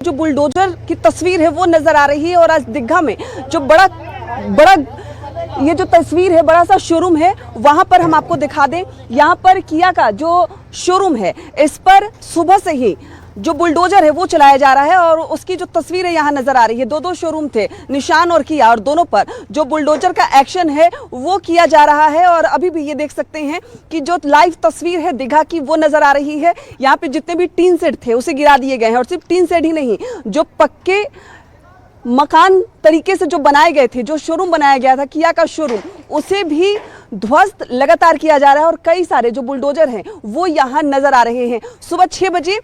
जो बुलडोजर की तस्वीर है वो नजर आ रही है और आज दिग्घा में जो बड़ा ये जो तस्वीर है, बड़ा सा शोरूम है, वहां पर हम आपको दिखा दें। यहाँ पर किया का जो शोरूम है, इस पर सुबह से ही जो बुलडोजर है वो चलाया जा रहा है और उसकी जो तस्वीर है यहाँ नजर आ रही है। दो शोरूम थे, निशान और किया, और दोनों पर जो बुलडोजर का एक्शन है वो किया जा रहा है। और अभी भी ये देख सकते हैं कि जो लाइव तस्वीर है दिघा की वो नजर आ रही है। यहाँ पे जितने भी टीन सेट थे उसे गिरा दिए गए हैं, और सिर्फ टीन सेट ही नहीं, जो पक्के मकान तरीके से जो बनाए गए थे, जो शोरूम बनाया गया था किया का शोरूम, उसे भी ध्वस्त लगातार किया जा रहा है। और कई सारे जो बुलडोजर हैं वो यहाँ नजर आ रहे हैं। सुबह 6 बजे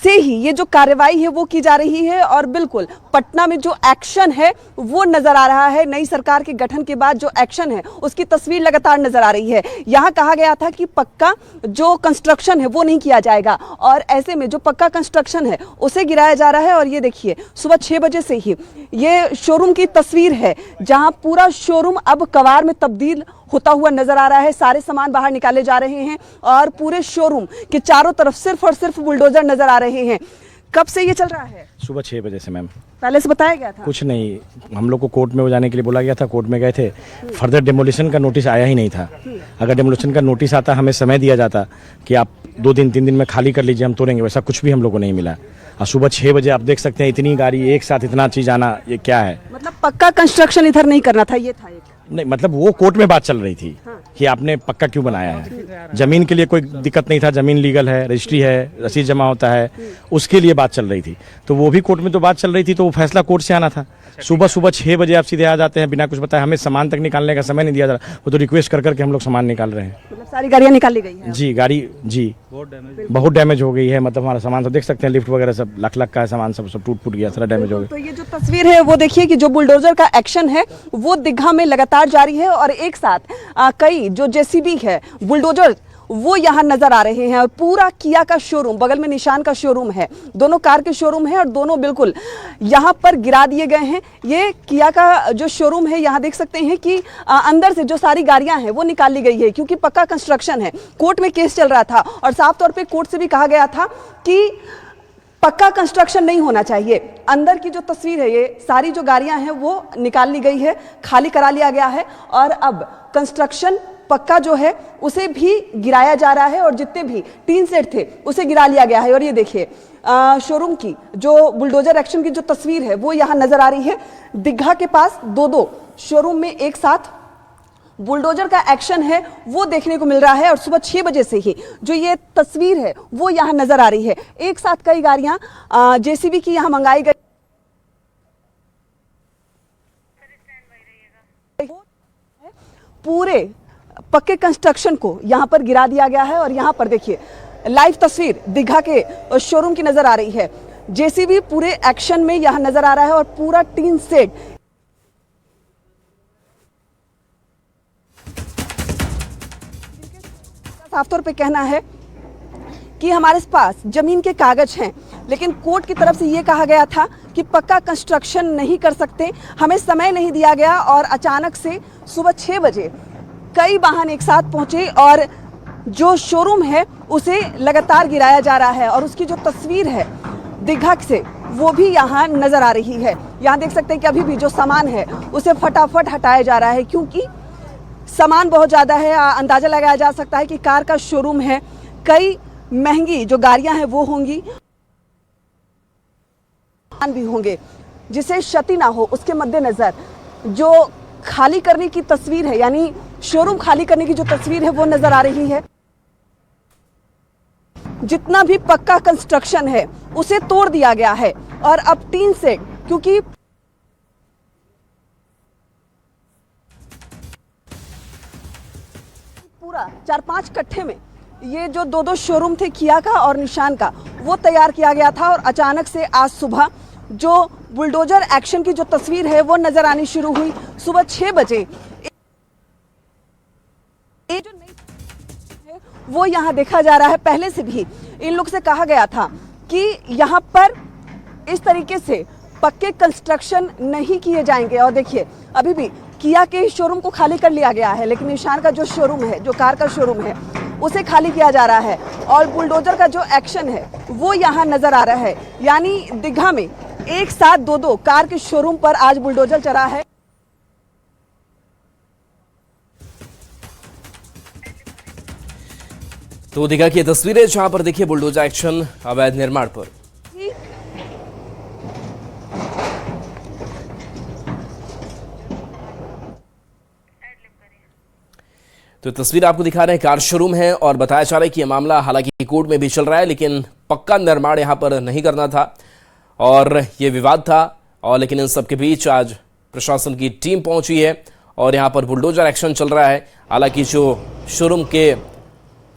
से ही ये जो कार्रवाई है वो की जा रही है और बिल्कुल पटना में जो एक्शन है वो नजर आ रहा है। नई सरकार के गठन के बाद जो एक्शन है उसकी तस्वीर लगातार नजर आ रही है। यहाँ कहा गया था कि पक्का जो कंस्ट्रक्शन है वो नहीं किया जाएगा, और ऐसे में जो पक्का कंस्ट्रक्शन है उसे गिराया जा रहा है। और ये देखिए, सुबह 6 बजे से ही ये शोरूम की तस्वीर है जहाँ पूरा शोरूम अब कबाड़ में तब्दील होता हुआ नजर आ रहा है। सारे सामान बाहर निकाले जा रहे हैं और पूरे शोरूम के चारों तरफ सिर्फ और सिर्फ बुलडोजर नजर आ रहे हैं। कब से ये चल रहा है? सुबह 6 बजे से मैम। पहले से बताया गया था? कुछ नहीं, हम लोग को कोर्ट में जाने के लिए बोला गया था, कोर्ट में गए थे। फर्दर डेमोलिशन का नोटिस आया ही नहीं था। अगर डेमोलिशन का नोटिस आता, हमें समय दिया जाता कि आप 2 दिन 3 दिन में खाली कर लीजिए, हम तोड़ेंगे, वैसा कुछ भी हम लोग को नहीं मिला। और सुबह 6 बजे आप देख सकते हैं इतनी गाड़ी एक साथ, इतना चीज आना, ये क्या है? मतलब पक्का कंस्ट्रक्शन इधर नहीं करना था, ये था एक नहीं, मतलब वो कोर्ट में बात चल रही थी कि आपने पक्का क्यों बनाया है। जमीन के लिए कोई दिक्कत नहीं था, जमीन लीगल है, रजिस्ट्री है, रसीद जमा होता है, उसके लिए बात चल रही थी। तो वो भी कोर्ट में तो बात चल रही थी, तो वो फैसला कोर्ट से आना था। सुबह 6 बजे आप सीधे आ जाते हैं बिना कुछ बताए, हमें सामान तक निकालने का समय नहीं दिया जा रहा। वो तो रिक्वेस्ट कर करके हम लोग सामान निकाल रहे हैं। मतलब सारी गाड़ियां निकाली गई हैं? जी, गाड़ी जी बहुत डैमेज हो गई है। मतलब हमारा सामान तो देख सकते हैं, लिफ्ट वगैरह सब लाख का है सामान, सब टूट फूट गया, सारा डैमेज हो गया। तो ये जो तस्वीर है वो देखिए कि जो बुलडोजर का एक्शन है वो दिघा में लगातार जारी है और एक साथ कई जो जेसीबी है, बुलडोजर, वो यहाँ नजर आ रहे हैं। और पूरा किया का शोरूम, बगल में निशान का शोरूम है, दोनों कार के शोरूम है और दोनों बिल्कुल यहाँ पर गिरा दिए गए हैं। ये किया का जो शोरूम है, यहाँ देख सकते हैं कि अंदर से जो सारी गाड़ियां हैं वो निकाल ली गई है, क्योंकि पक्का कंस्ट्रक्शन है। कोर्ट में केस चल रहा था और साफ तौर पर कोर्ट से भी कहा गया था कि पक्का कंस्ट्रक्शन नहीं होना चाहिए। अंदर की जो तस्वीर है, ये सारी जो गाड़ियां हैं वो निकाल ली गई है, खाली करा लिया गया है और अब कंस्ट्रक्शन पक्का जो है उसे भी गिराया जा रहा है और जितने भी टीन सेट थे उसे गिरा लिया गया है। और ये देखिए शोरूम की जो बुलडोजर एक्शन की जो तस्वीर है वो यहाँ नजर आ रही है। दिघा के पास 2 शोरूम में एक साथ बुलडोजर का एक्शन है वो देखने को मिल रहा है। और सुबह 6 बजे से ही जो ये तस्वीर है वो यहाँ नजर आ रही है। एक साथ कई गाड़ियां जेसीबी की यहाँ मंगाई गई, पूरे पक्के कंस्ट्रक्शन को यहाँ पर गिरा दिया गया है। और यहाँ पर देखिए लाइव तस्वीर दिघा के शोरूम की नजर आ रही है। जेसीबी पूरे एक्शन में यहाँ नजर आ रहा है और पूरा टीन सेट साफ तौर पे कहना है कि हमारे पास जमीन के कागज हैं, लेकिन कोर्ट की तरफ से ये कहा गया था कि पक्का कंस्ट्रक्शन नहीं कर सकते, हमें समय नहीं दिया गया। और अचानक से सुबह 6 बजे कई वाहन एक साथ पहुंचे और जो शोरूम है उसे लगातार गिराया जा रहा है। और उसकी जो तस्वीर है दिघा से वो भी यहाँ नजर आ रही है। यहाँ देख सकते हैं कि अभी भी जो सामान है उसे फटाफट हटाया जा रहा है, क्योंकि सामान बहुत ज़्यादा है। अंदाज़ा लगाया जा सकता है कि कार का शोरूम है, कई महंगी जो गाड़ियां हैं वो होंगी भी होंगे, जिसे क्षति ना हो उसके मद्देनजर जो खाली करने की तस्वीर है, यानी शोरूम खाली करने की जो तस्वीर है वो नजर आ रही है। जितना भी पक्का कंस्ट्रक्शन है उसे तोड़ दिया गया है और अब टीन सेट, क्योंकि पूरा 4-5 कट्ठे में ये जो 2 शोरूम थे किया का और निशान का वो तैयार किया गया था। और अचानक से आज सुबह जो बुलडोजर एक्शन की जो तस्वीर है वो नजर आनी शुरू हुई। सुबह 6 बजे ये जो नई है वो यहाँ देखा जा रहा है। पहले से भी इन लोग से कहा गया था कि यहाँ पर इस तरीके से पक्के कंस्ट्रक्शन नहीं किए जाएंगे। और देखिए अभी भी किया के शोरूम को खाली कर लिया गया है, लेकिन निशान का जो शोरूम है, जो कार का शोरूम है, उसे खाली किया जा रहा है और बुलडोजर का जो एक्शन है वो यहाँ नजर आ रहा है। यानी दीघा में एक साथ दो कार के शोरूम पर आज बुलडोजर चला है। तो दीघा की तस्वीरें जहां पर देखिए बुलडोजर एक्शन अवैध निर्माण पर। तो तस्वीर आपको दिखा रहे हैं कार शोरूम है और बताया जा रहा है कि यह मामला हालांकि कोर्ट में भी चल रहा है, लेकिन पक्का निर्माण यहां पर नहीं करना था और ये विवाद था। और लेकिन इन सब के बीच आज प्रशासन की टीम पहुंची है और यहां पर बुलडोजर एक्शन चल रहा है। हालांकि जो शोरूम के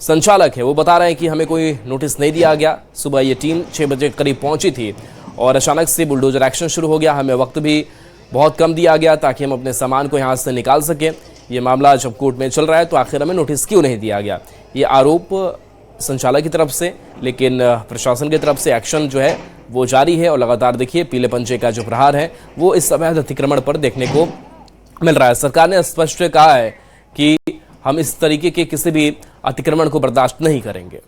संचालक है वो बता रहे हैं कि हमें कोई नोटिस नहीं दिया गया। सुबह ये टीम 6 बजे करीब पहुंची थी और अचानक से बुलडोजर एक्शन शुरू हो गया। हमें वक्त भी बहुत कम दिया गया ताकि हम अपने सामान को यहाँ से निकाल सकें। ये मामला जब कोर्ट में चल रहा है तो आखिर हमें नोटिस क्यों नहीं दिया गया, ये आरोप संचालक की तरफ से, लेकिन प्रशासन की तरफ से एक्शन जो है वो जारी है। और लगातार देखिए पीले पंजे का जो प्रहार है वो इस अवैध अतिक्रमण पर देखने को मिल रहा है। सरकार ने स्पष्ट कहा है कि हम इस तरीके के किसी भी अतिक्रमण को बर्दाश्त नहीं करेंगे।